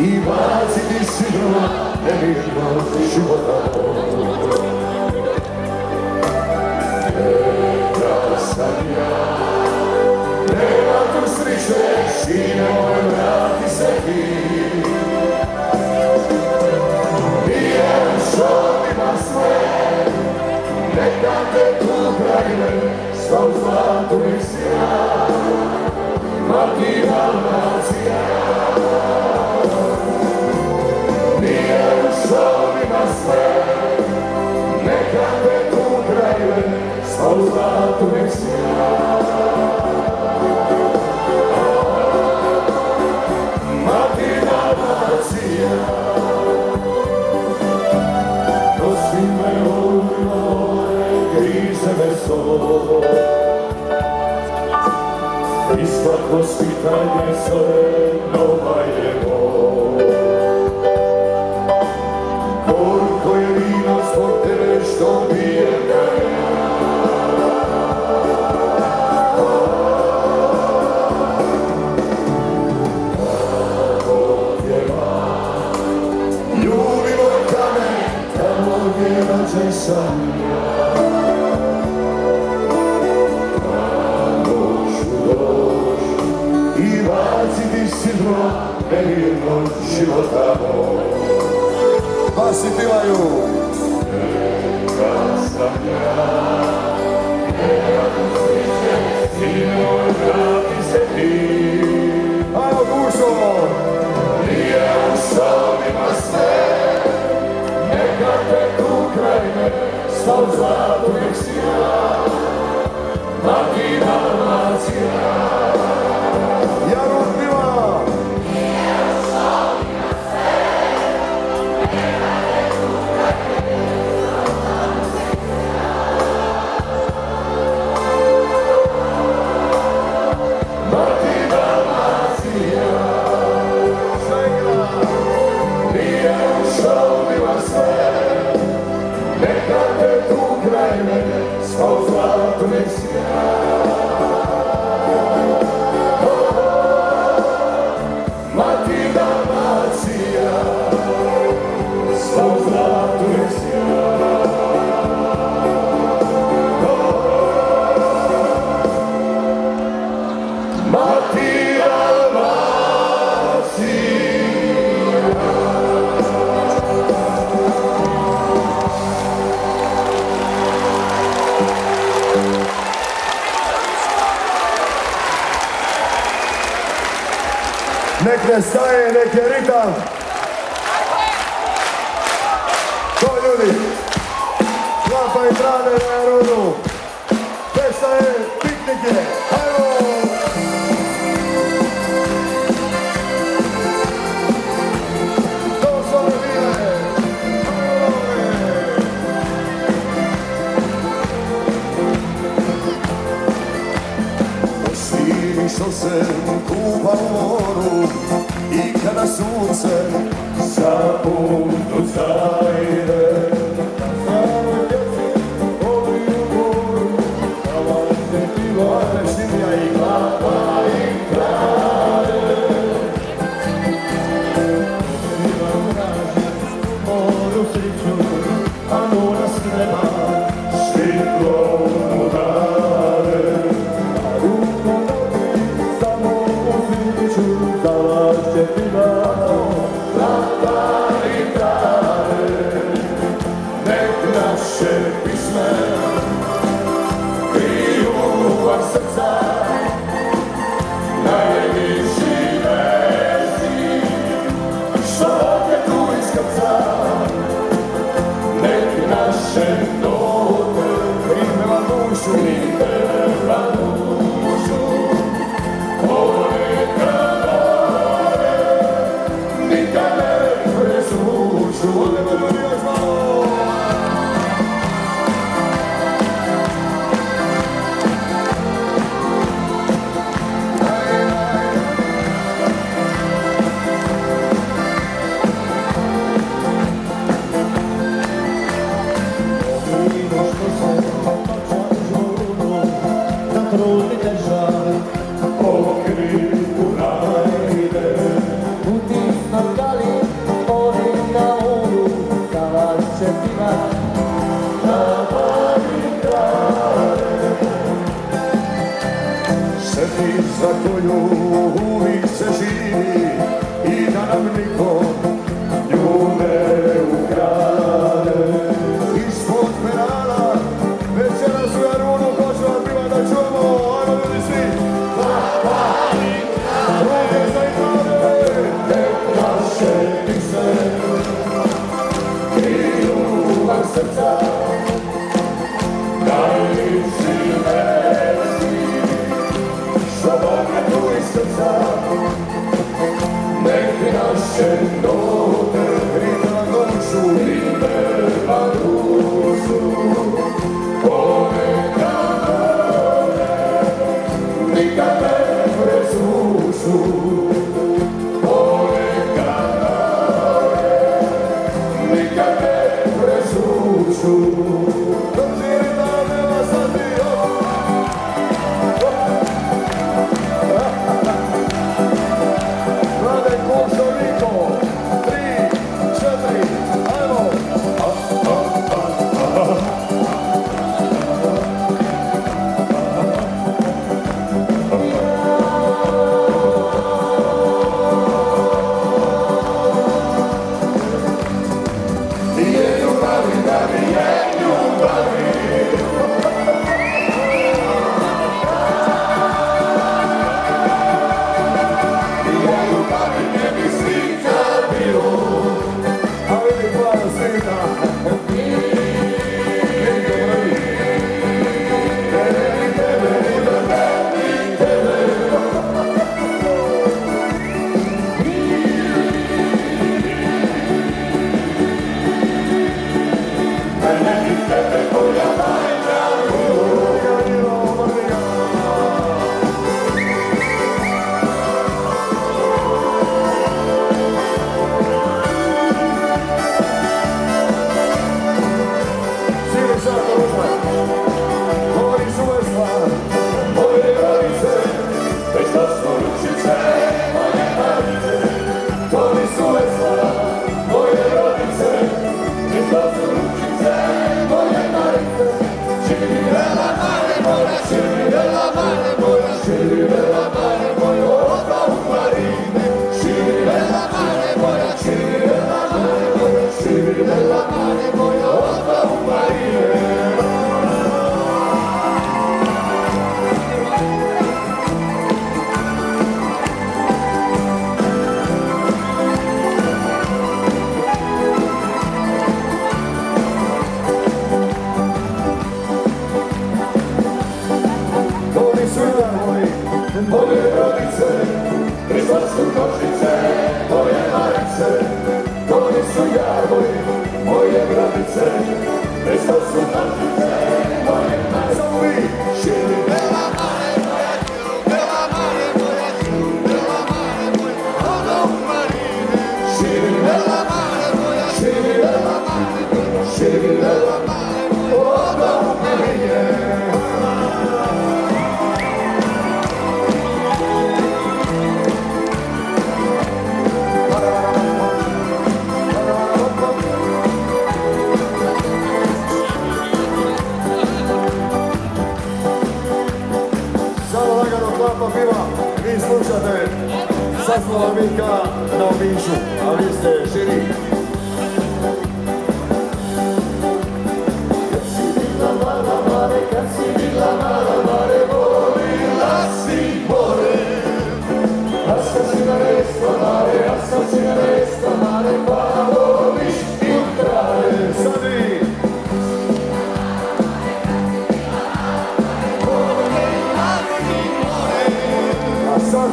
i baciti sidro nemirnog života. Neka sam ja, nema tu sreće, sine moj, vrati se ti. Nijem šovima sve, neka te tu krajine, sva u zlatu nek sjaj, Mati Dalmacija. Nijem šovima sve, neka te tu krajine, sva u zlatu nek sjaj. Mati Dalmacija. Nosi me ujmore, grize me sol, i svako svitanje zore nova je bol. Koliko je vino zbog tebe što bijem ga ja. Tako pjeva, ljubi moj kamen, tamo gdje rođen sam ja. I baciti sidro nemirnog života moj. Pa si pivaju. Neka sam ja, neka tu sreće, sine moj, vrati se ti. Ajmo dušo! Nije u šovima sve, neka te tu krajine, sva u zlatu nek sjaj, Mati Dalmacija. Sva u zlatu nek sjaj, Mati Dalmacija. Sva u zlatu nek sjaj, Mati Dalmacija. Nek ne staje, nek je ritam. To ljudi, klapa i trane na rodu. Pesta je, piknik je, hajmo! To su ove vile, Ostini što se kupa u moru i kada sunce za putu zajde. Stavoj djeci, ovi u moru, kava se piva, šimlja i glava i krade. Piva traži moru sreću, a mora s neba svjetlo mu dade. Piva, glava i krade. za koju uvijek se živi i da nam niko nju ne ukrade. Ispod penala, večeras u Jarunu, ko će vam pila da čujemo, ajmo ljudi svi. Ruke za Italije, nek naše pise, i ljubav srca, najljepši versi, što Boga tu iz srca, nek naše note grima dušu, grima dušu, ponekad gore, nikad ne presušu, ponekad gore, nikad ne presušu. Moje rodice, Hristos su košice, moje marice, to nisu javoji, moje bradice, Hristos su košice, moje marice. Širi bela mare moja, bela mare moja, bela mare moja, ona u marine. Širi bela mare moja, širi bela mare moja, širi bela mare moja, ona u marine. Vi slušate Saslava Mika na Omišu, a vi ste Širi. Kad si bila mala mare, kad si bila mala mare, volila si more. Assassina resta mare, assassina resta mare, pa voliš entrare. Sadi! Sad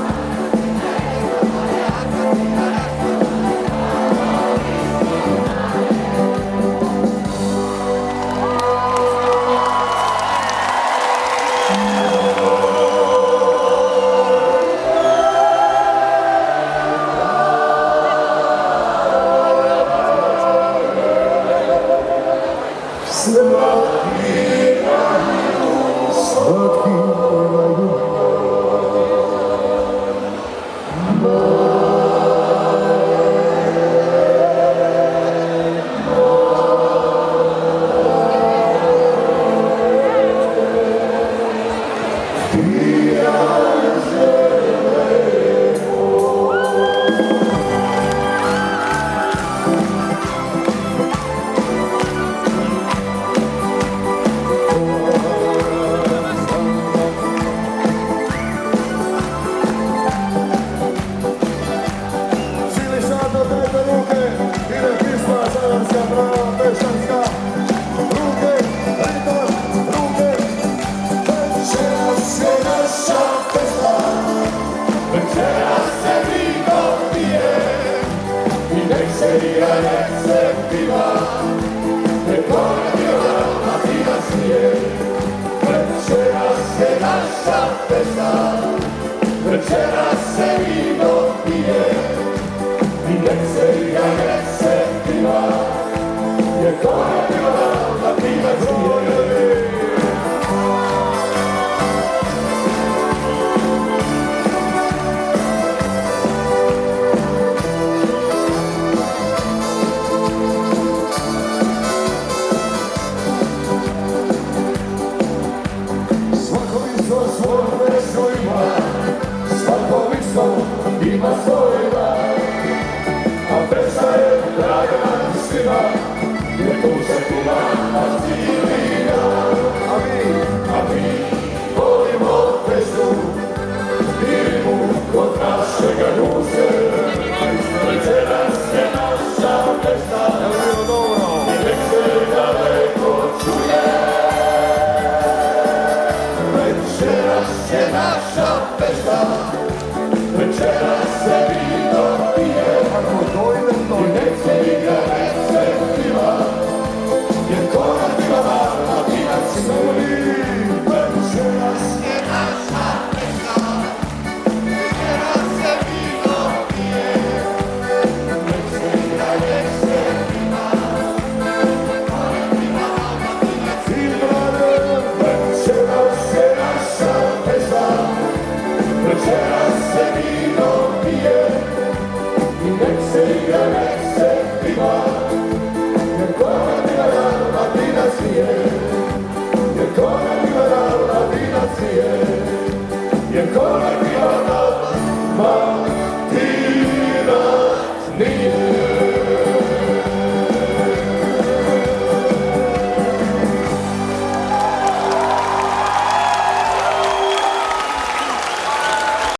večeras se vino pije i nek se igra, nek se piva, nek ona bila, a ti nas nije. Večeras je naša festa, večeras se vino pije i nek se igra, nek se piva, nek ona bila, a ti nas nije. Ima svoj dan, a festa je draga nam svima, jer tu se pila na cijeli dan. A mi volimo festu, idemo kod našega Ruse. Večeras je naša festa, i nek se daleko čuje. Večeras je naša festa, večeras se vino pije,